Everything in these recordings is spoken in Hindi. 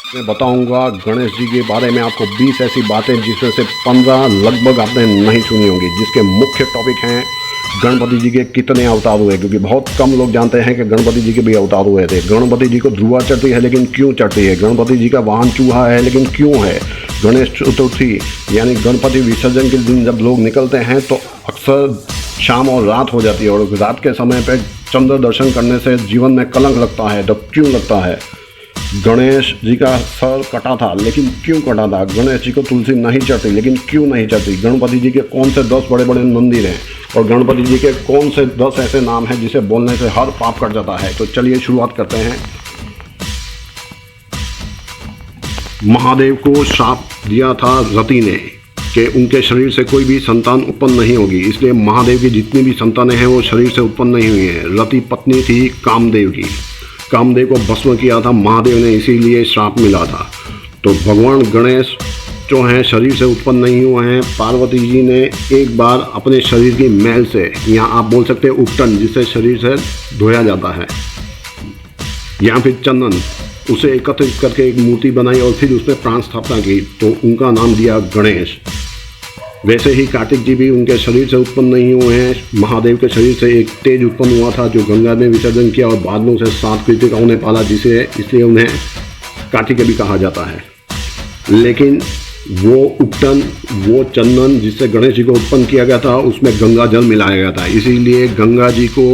मैं बताऊंगा गणेश जी के बारे में आपको 20 ऐसी बातें जिसमें से 15 लगभग आपने नहीं सुनी होंगी, जिसके मुख्य टॉपिक हैं गणपति जी के कितने अवतार हुए, क्योंकि बहुत कम लोग जानते हैं कि गणपति जी के भी अवतार हुए थे। गणपति जी को ध्रुवा चढ़ती है लेकिन क्यों चढ़ती है, गणपति जी का वाहन चूहा है लेकिन क्यों है, गणेश चतुर्थी यानी गणपति विसर्जन के दिन जब लोग निकलते हैं तो अक्सर शाम और रात हो जाती है, और रात के समय पर चंद्र दर्शन करने से जीवन में कलंक लगता है। तो क्यों लगता है? गणेश जी का सर कटा था लेकिन क्यों कटा था, गणेश जी को तुलसी नहीं चढ़ती लेकिन क्यों नहीं चढ़ती, गणपति जी के कौन से 10 बड़े बड़े मंदिर हैं और गणपति जी के कौन से 10 ऐसे नाम हैं जिसे बोलने से हर पाप कट जाता है। तो चलिए शुरुआत करते हैं। महादेव को श्राप दिया था रति ने कि उनके शरीर से कोई भी संतान उत्पन्न नहीं होगी, इसलिए महादेव की जितनी भी संतानें हैं वो शरीर से उत्पन्न नहीं हुई हैं। रति पत्नी थी कामदेव की, कामदेव को भस्म किया था महादेव ने, इसीलिए श्राप मिला था। तो भगवान गणेश जो हैं शरीर से उत्पन्न नहीं हुए हैं। पार्वती जी ने एक बार अपने शरीर की मैल से, या आप बोल सकते हैं उपटन, जिससे शरीर से धोया जाता है, या फिर चंदन, उसे एकत्रित करके एक मूर्ति बनाई और फिर उसमें प्राण स्थापना की, तो उनका नाम दिया गणेश। वैसे ही कार्तिक जी भी उनके शरीर से उत्पन्न नहीं हुए हैं। महादेव के शरीर से एक तेज उत्पन्न हुआ था जो गंगा में विसर्जन किया और बाद में उसे 7 कृतिकाओं ने पाला, जिसे इसलिए उन्हें कार्तिक भी कहा जाता है। लेकिन वो उपटन, वो चंदन जिससे गणेश जी को उत्पन्न किया गया था, उसमें गंगा जल मिलाया गया था, इसीलिए गंगा जी को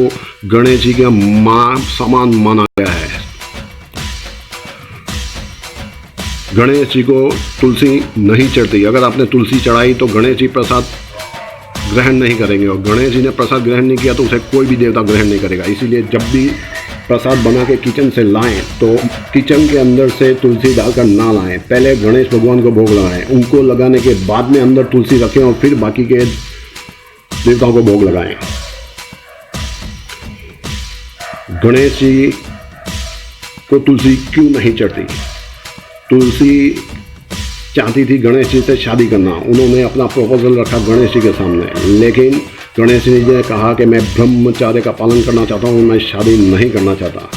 गणेश जी का मां समान माना गया है। गणेश जी को तुलसी नहीं चढ़ती, अगर आपने तुलसी चढ़ाई तो गणेश जी प्रसाद ग्रहण नहीं करेंगे, और गणेश जी ने प्रसाद ग्रहण नहीं किया तो उसे कोई भी देवता ग्रहण नहीं करेगा। इसीलिए जब भी प्रसाद बना के किचन से लाएं तो किचन के अंदर से तुलसी डालकर ना लाएं, पहले गणेश भगवान को भोग लगाएं, उनको लगाने के बाद में अंदर तुलसी रखें और फिर बाकी के देवताओं को भोग लगाएं। गणेश जी को तुलसी क्यों नहीं चढ़ती? तुलसी चाहती थी गणेश जी से शादी करना, उन्होंने अपना प्रपोजल रखा गणेश जी के सामने, लेकिन गणेश जी ने कहा कि मैं ब्रह्मचर्य का पालन करना चाहता हूँ, मैं शादी नहीं करना चाहता।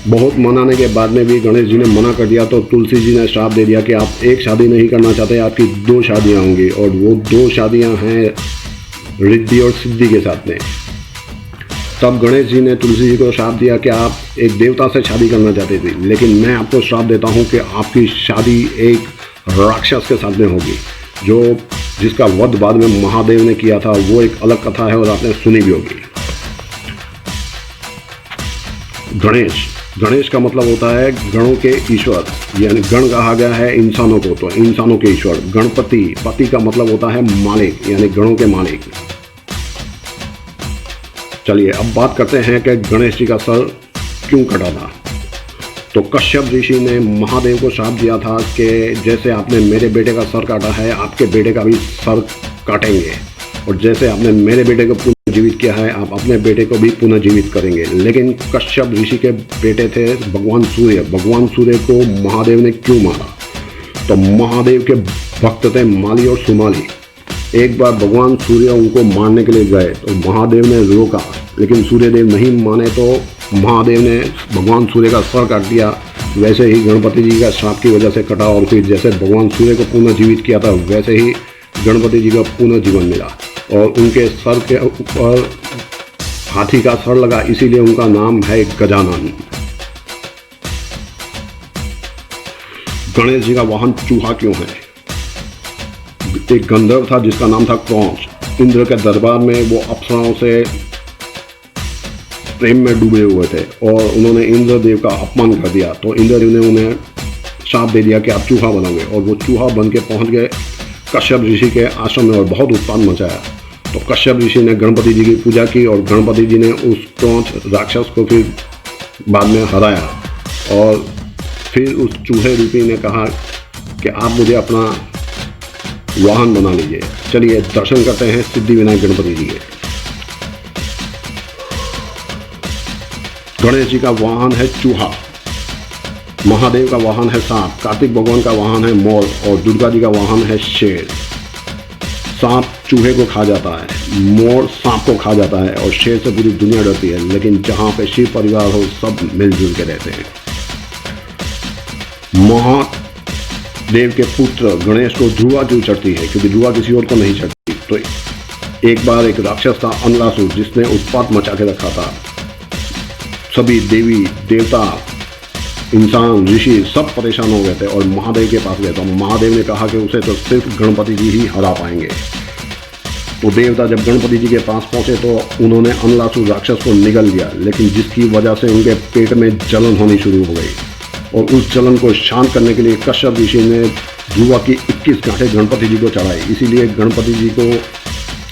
बहुत मनाने के बाद में भी गणेश जी ने मना कर दिया, तो तुलसी जी ने श्राप दे दिया कि आप एक शादी नहीं करना चाहते, आपकी 2 शादियाँ होंगी, और वो 2 शादियाँ हैं रिद्धि और सिद्धि के साथ में। तब गणेश जी ने तुलसी जी को श्राप दिया कि आप एक देवता से शादी करना चाहते थे, लेकिन मैं आपको श्राप देता हूं कि आपकी शादी एक राक्षस के साथ में होगी, जिसका वध बाद में महादेव ने किया था। वो एक अलग कथा है और आपने सुनी भी होगी। गणेश का मतलब होता है गणों के ईश्वर, यानी गण कहा गया है इंसानों को, तो इंसानों के ईश्वर। गणपति, पति का मतलब होता है मालिक, यानी गणों के मालिक। चलिए अब बात करते हैं कि गणेश जी का सर क्यों कटा था। तो कश्यप ऋषि ने महादेव को श्राप दिया था कि जैसे आपने मेरे बेटे का सर काटा है, आपके बेटे का भी सर काटेंगे, और जैसे आपने मेरे बेटे को पुनर्जीवित किया है, आप अपने बेटे को भी पुनर्जीवित करेंगे। लेकिन कश्यप ऋषि के बेटे थे भगवान सूर्य। भगवान सूर्य को महादेव ने क्यों मारा? तो महादेव के भक्त थे माली और सुमाली। एक बार भगवान सूर्य उनको मारने के लिए गए तो महादेव ने रोका, लेकिन सूर्यदेव नहीं माने तो महादेव ने भगवान सूर्य का सर काट दिया। वैसे ही गणपति जी का श्राप की वजह से कटा, और फिर जैसे भगवान सूर्य को पुनर्जीवित किया था वैसे ही गणपति जी को पुनर्जीवन मिला, और उनके सर के ऊपर हाथी का सर लगा, इसीलिए उनका नाम है गजानन। गणेश जी का वाहन चूहा क्यों है? एक गंधर्व था जिसका नाम था क्रौंच। इंद्र के दरबार में वो अप्सराओं से प्रेम में डूबे हुए थे और उन्होंने इंद्रदेव का अपमान कर दिया, तो इंद्र ने उन्हें श्राप दे दिया कि आप चूहा बनोगे, और वो चूहा बन के पहुँच गए कश्यप ऋषि के आश्रम में और बहुत उत्पाद मचाया। तो कश्यप ऋषि ने गणपति जी की पूजा की और गणपति जी ने उस क्रौंच राक्षस को फिर बाद में हराया, और फिर उस चूहे रूपी ने कहा कि आप मुझे अपना वाहन बना लीजिए। चलिए दर्शन करते हैं सिद्धि विनायक गणपति जी के। गणेश जी का वाहन है चूहा, महादेव का वाहन है सांप, कार्तिक भगवान का वाहन है मोर, और दुर्गा जी का वाहन है शेर। सांप चूहे को खा जाता है, मोर सांप को खा जाता है, और शेर से पूरी दुनिया डरती है, लेकिन जहाँ पे शिव परिवार हो सब मिलजुल के रहते हैं। महादेव के पुत्र गणेश को ध्रुवा क्यों चढ़ती है? क्योंकि ध्रुवा किसी और को नहीं चढ़ती। तो एक बार एक राक्षस था अनलासुर, जिसने उत्पात मचा के रखा था। सभी देवी देवता, इंसान, ऋषि सब परेशान हो गए थे और महादेव के पास गए। तो महादेव ने कहा कि उसे तो सिर्फ गणपति जी ही हरा पाएंगे। तो देवता जब गणपति जी के पास पहुंचे तो उन्होंने अनलासुर राक्षस को निगल दिया, लेकिन जिसकी वजह से उनके पेट में जलन होनी शुरू हो गई। और उस जलन को शांत करने के लिए कश्यप ऋषि ने ध्रुवा की 21 गांठें गणपति जी को चढ़ाई। इसीलिए गणपति जी को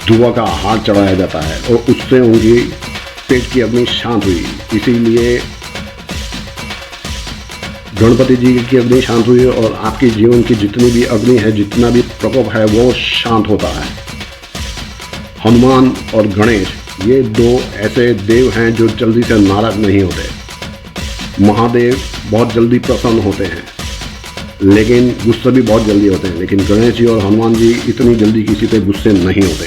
ध्रुवा का हार चढ़ाया जाता है और उससे उनकी पेट की अग्नि शांत हुई। इसीलिए गणपति जी की अग्नि शांत हुई और आपके जीवन की जितनी भी अग्नि है, जितना भी प्रकोप है, वो शांत होता है। हनुमान और गणेश ये दो ऐसे देव हैं जो जल्दी से नाराज नहीं होते। महादेव बहुत जल्दी प्रसन्न होते हैं, लेकिन गुस्से भी बहुत जल्दी होते हैं। लेकिन गणेश जी और हनुमान जी इतनी जल्दी किसी पे गुस्से नहीं होते।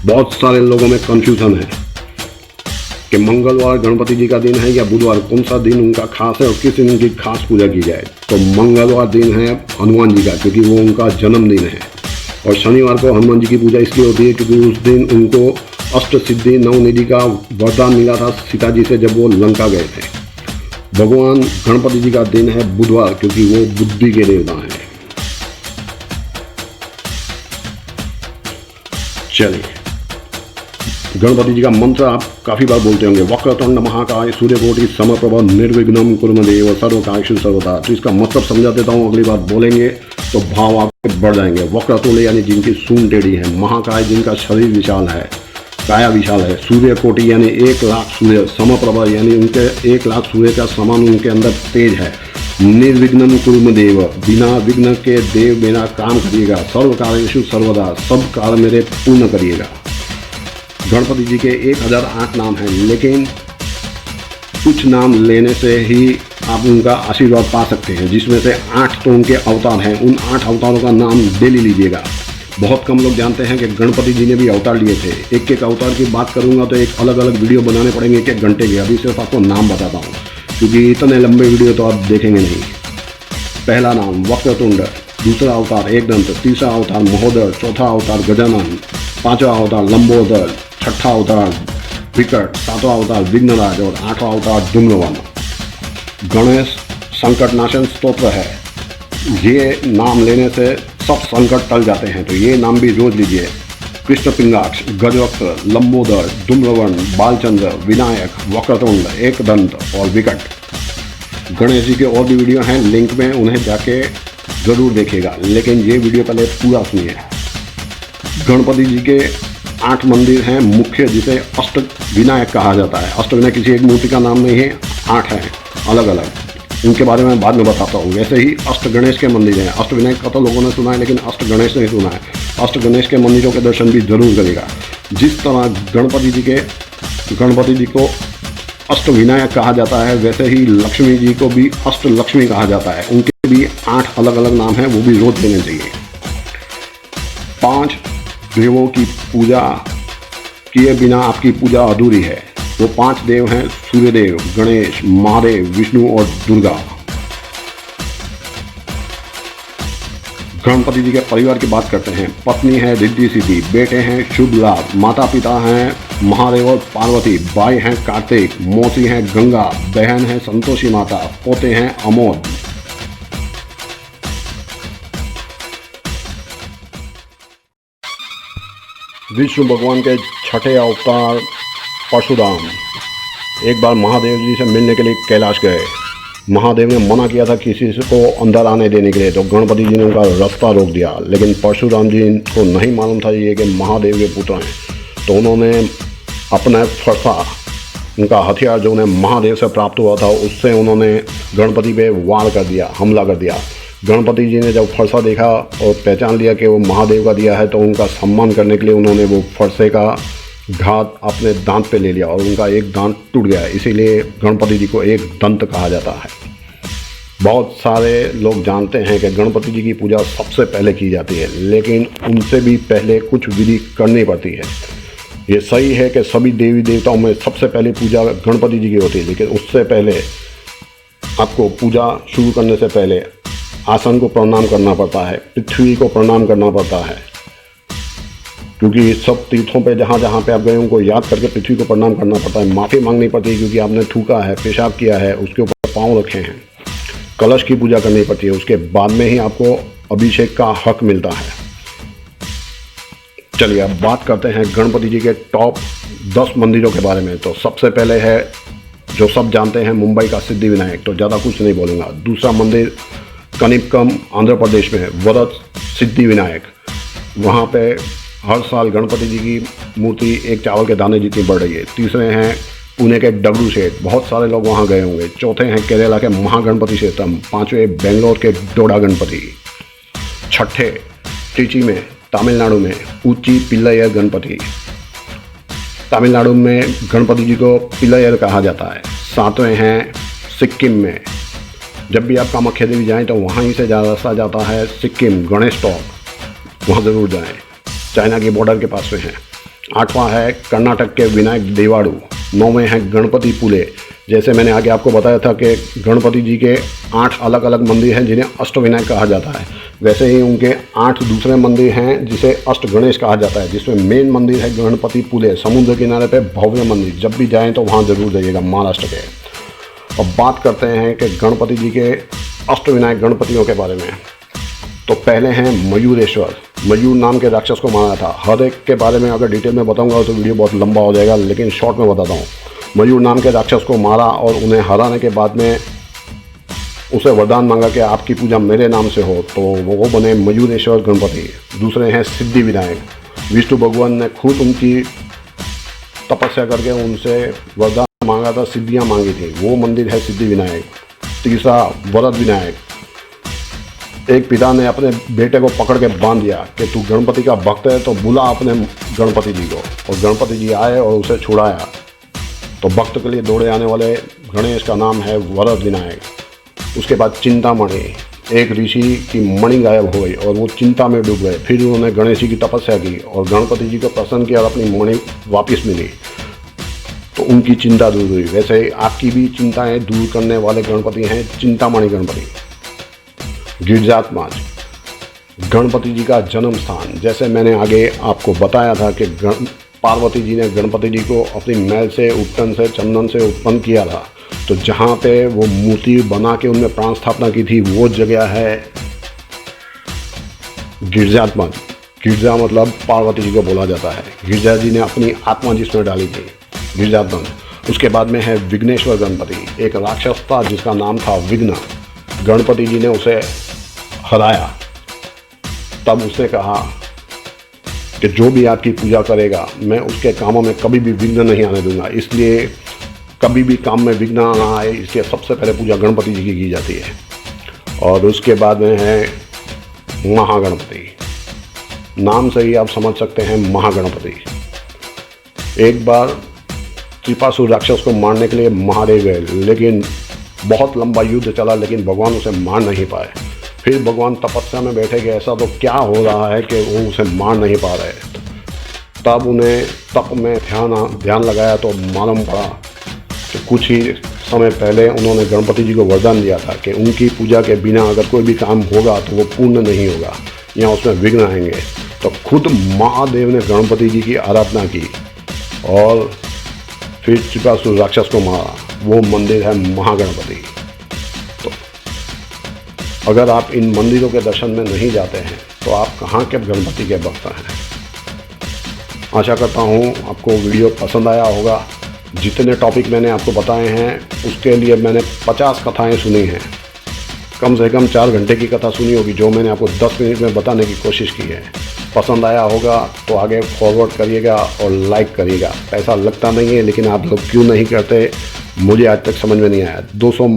बहुत सारे लोगों में कंफ्यूजन है कि मंगलवार गणपति जी का दिन है या बुधवार, कौन सा दिन उनका खास है और किस दिन उनकी खास पूजा की जाए। तो मंगलवार दिन है हनुमान जी का, क्योंकि वो उनका जन्मदिन है। और शनिवार को हनुमान जी की पूजा इसलिए होती है क्योंकि उस दिन उनको अष्ट सिद्धि नवनिधि का वरदान मिला था सीता जी से जब वो लंका गए थे। भगवान गणपति जी का दिन है बुधवार, क्योंकि वो बुद्धि के देवता हैं। चलिए, गणपति जी का मंत्र आप काफी बार बोलते होंगे, वक्रतुंड महाकाय सूर्यकोटि समप्रभ निर्विघ्नं कुर्मदेव सर्वकार्येषु सर्वदा। तो इसका मतलब समझा देता हूँ, अगली बार बोलेंगे तो भाव आपके बढ़ जाएंगे। वक्रतुंड यानी जिनकी सूंड टेढ़ी है, महाकाय जिनका शरीर विशाल है, काया विशाल है, सूर्य कोटि यानी 1 लाख सूर्य, समप्रभ यानी उनके 1 लाख सूर्य का समान उनके अंदर तेज है, निर्विघ्नं कुर्मदेव बिना विघ्न के देव मेरा काम करिएगा, सर्वकार्येषु सर्वदा सब कार्य मेरे पूर्ण करिएगा। गणपति जी के 1008 नाम हैं, लेकिन कुछ नाम लेने से ही आप उनका आशीर्वाद पा सकते हैं, जिसमें से 8 तो उनके अवतार हैं। उन 8 अवतारों का नाम डेली लीजिएगा। बहुत कम लोग जानते हैं कि गणपति जी ने भी अवतार लिए थे। एक एक अवतार की बात करूंगा तो एक अलग अलग वीडियो बनाने पड़ेंगे 1 घंटे के। अभी सिर्फ आपको नाम बताता हूँ, क्योंकि इतने लंबे वीडियो तो आप देखेंगे नहीं। पहला नाम वक्रतुंड, दूसरा अवतार एकदंत, तीसरा अवतार महोदर, चौथा अवतार गजानन, पांचवा अवतार लंबोदर, छठा अवतार विकट, सातवां अवतार विघ्नराज और 8वां अवतार धूम्रवन। गणेश संकट नाशन स्तोत्र है। ये नाम लेने से सब संकट टल जाते हैं, तो ये नाम भी रोज लीजिए। कृष्ण पिंगाक्ष, गजवक्त्र, लंबोदर, धूम्रवन, बालचंद्र, विनायक, वक्रतुंड, एकदंत और विकट। गणेश जी के और भी वीडियो हैं, लिंक में, उन्हें जाके जरूर देखिएगा। लेकिन ये वीडियो पहले पूरा सुनिए। गणपति जी के 8 मंदिर हैं मुख्य, जिसे अष्ट विनायक कहा जाता है। अष्ट विनायक किसी एक मूर्ति का नाम नहीं है, 8 हैं अलग अलग। उनके बारे में बाद में बताता हूँ। वैसे ही अष्ट गणेश के मंदिर हैं। अष्ट विनायक का तो लोगों ने सुना है, लेकिन अष्ट गणेश नहीं सुना है। अष्ट गणेश के मंदिरों के दर्शन भी जरूर करेगा। जिस तरह गणपति जी को अष्ट विनायक कहा जाता है, वैसे ही लक्ष्मी जी को भी अष्ट लक्ष्मी कहा जाता है। उनके भी 8 अलग अलग नाम हैं, वो भी रोज लेने चाहिए। 5 देवों की पूजा किए बिना आपकी पूजा अधूरी है। वो 5 देव हैं, सूर्यदेव, गणेश, महादेव, विष्णु और दुर्गा। गणपति जी के परिवार की बात करते हैं। पत्नी है रिद्धि सिद्धि, बेटे हैं शुभ लाभ, माता पिता हैं महादेव और पार्वती, भाई हैं कार्तिक, मौसी हैं गंगा, बहन है संतोषी माता, पोते हैं अमोद। विष्णु भगवान के छठे अवतार परशुराम एक बार महादेव जी से मिलने के लिए कैलाश गए। महादेव ने मना किया था किसी को अंदर आने देने के लिए, तो गणपति जी ने उनका रास्ता रोक दिया। लेकिन परशुराम जी को नहीं मालूम था ये कि महादेव के पुत्र हैं, तो उन्होंने अपना फरसा, उनका हथियार जो उन्हें महादेव से प्राप्त हुआ था, उससे उन्होंने गणपति पे वार कर दिया, हमला कर दिया। गणपति जी ने जब फरसा देखा और पहचान लिया कि वो महादेव का दिया है, तो उनका सम्मान करने के लिए उन्होंने वो फरसे का घात अपने दांत पे ले लिया और उनका एक दांत टूट गया। इसीलिए गणपति जी को एक दंत कहा जाता है। बहुत सारे लोग जानते हैं कि गणपति जी की पूजा सबसे पहले की जाती है, लेकिन उनसे भी पहले कुछ विधि करनी पड़ती है। ये सही है कि सभी देवी देवताओं में सबसे पहले पूजा गणपति जी की होती है, लेकिन उससे पहले आपको पूजा शुरू करने से पहले आसन को प्रणाम करना पड़ता है, पृथ्वी को प्रणाम करना पड़ता है, क्योंकि सब तीर्थों पे जहाँ जहाँ पे आप गए उनको याद करके पृथ्वी को प्रणाम करना पड़ता है। माफ़ी मांगनी पड़ती है क्योंकि आपने थूका है, पेशाब किया है, उसके ऊपर पाँव रखे हैं। कलश की पूजा करनी पड़ती है, उसके बाद में ही आपको अभिषेक का हक मिलता है। चलिए अब बात करते हैं गणपति जी के टॉप 10 मंदिरों के बारे में। तो सबसे पहले है, जो सब जानते हैं, मुंबई का सिद्धि विनायक, तो ज़्यादा कुछ नहीं बोलूँगा। दूसरा मंदिर कनिपकम आंध्र प्रदेश में वरद सिद्धि विनायक, वहाँ पे हर साल गणपति जी की मूर्ति एक चावल के दाने जितनी बढ़ रही है। तीसरे हैं पुणे के डगरू सेठ, बहुत सारे लोग वहाँ गए होंगे। चौथे हैं केरला के महागणपति क्षेत्रम। पाँचवें बेंगलोर के डोडा गणपति। छठे त्रिची में तमिलनाडु में उच्ची पिल्लयर गणपति, तमिलनाडु में गणपति जी को पिल्लयर कहा जाता है। सातवें हैं सिक्किम में, जब भी आप कामाख्या देवी जाएँ तो वहाँ ही से रास्ता जाता है सिक्किम गणेश टॉप, वहाँ ज़रूर जाएँ, चाइना की बॉर्डर के पास में है। आठवां है कर्नाटक के विनायक देवाड़ू। नौवें हैं गणपति पुले, जैसे मैंने आगे आपको बताया था कि गणपति जी के 8 अलग अलग मंदिर हैं जिन्हें अष्ट विनायक कहा जाता है, वैसे ही उनके 8 दूसरे मंदिर हैं जिसे अष्ट गणेश कहा जाता है, जिसमें मेन मंदिर है गणपति पुले, समुद्र किनारे पे भव्य मंदिर। जब भी जाएं तो वहाँ ज़रूर जाइएगा, महाराष्ट्र के। अब बात करते हैं कि गणपति जी के अष्ट विनायक गणपतियों के बारे में। तो पहले हैं मयूरेश्वर। मयूर नाम के राक्षस को मारा था। हर एक के बारे में अगर डिटेल में बताऊंगा तो वीडियो बहुत लंबा हो जाएगा, लेकिन शॉर्ट में बताता हूँ। मयूर नाम के राक्षस को मारा और उन्हें हराने के बाद में उसे वरदान मांगा कि आपकी पूजा मेरे नाम से हो, तो वो बने मयूरेश्वर गणपति। दूसरे हैं सिद्धि विनायक। विष्णु भगवान ने खुद उनकी तपस्या करके उनसे वरदान मांगा था, सिद्धियाँ मांगी थी, वो मंदिर है सिद्धि विनायक। तीसरा वरद विनायक। एक पिता ने अपने बेटे को पकड़ के बांध दिया कि तू गणपति का भक्त है तो बुला अपने गणपति जी को, और गणपति जी आए और उसे छुड़ाया। तो भक्त के लिए दौड़े आने वाले गणेश का नाम है वरद विनायक। उसके बाद चिंतामणि, एक ऋषि की मणि गायब हो गई और वो चिंता में डूब गए। फिर उन्होंने गणेश जी की तपस्या की और गणपति जी को प्रसन्न किया और अपनी मणि वापस मिली, तो उनकी चिंता दूर हुई। वैसे आपकी भी चिंताएँ दूर करने वाले गणपति हैं चिंतामणि गणपति। गिरिजात्मा, गणपति जी का जन्म स्थान। जैसे मैंने आगे आपको बताया था कि पार्वती जी ने गणपति जी को अपनी मैल से, उपटन से, चंदन से उत्पन्न किया था, तो जहाँ पे वो मूर्ति बना के उनमें प्राण स्थापना की थी वो जगह है गिरिजात्मा। गिरिजा मतलब पार्वती जी को बोला जाता है। गिरिजा जी ने अपनी आत्मा जिसमें डाली थी, गिरिजात्मा। उसके बाद में है विघ्नेश्वर गणपति। एक राक्षस था जिसका नाम था विघ्न। गणपति जी ने उसे हराया, तब उसने कहा कि जो भी आपकी पूजा करेगा मैं उसके कामों में कभी भी विघ्न नहीं आने दूंगा, इसलिए कभी भी काम में विघ्न ना आए, इसलिए सबसे पहले पूजा गणपति जी की जाती है। और उसके बाद में है महागणपति। नाम से ही आप समझ सकते हैं महागणपति। एक बार त्रिपासुर राक्षस को मारने के लिए महादेव गए, लेकिन बहुत लंबा युद्ध चला, लेकिन भगवान उसे मार नहीं पाए। फिर भगवान तपस्या में बैठे कि ऐसा तो क्या हो रहा है कि वो उसे मार नहीं पा रहे। तब उन्हें तप में ध्यान लगाया तो मालूम पड़ा कि कुछ ही समय पहले उन्होंने गणपति जी को वरदान दिया था कि उनकी पूजा के बिना अगर कोई भी काम होगा तो वो पूर्ण नहीं होगा या उसमें विघ्न आएंगे। तो खुद महादेव ने गणपति जी की आराधना की और फिर त्रिपासुर राक्षस को मारा। वो मंदिर है महागणपति। तो अगर आप इन मंदिरों के दर्शन में नहीं जाते हैं तो आप कहाँ के गणपति के भक्त हैं। आशा करता हूँ आपको वीडियो पसंद आया होगा। जितने टॉपिक मैंने आपको बताए हैं उसके लिए मैंने 50 कथाएं सुनी हैं। कम से कम 4 घंटे की कथा सुनी होगी, जो मैंने आपको 10 मिनट में बताने की कोशिश की है। पसंद आया होगा तो आगे फॉरवर्ड करिएगा और लाइक करिएगा। पैसा लगता नहीं है, लेकिन आप लोग क्यों नहीं करते मुझे आज तक समझ में नहीं आया। 200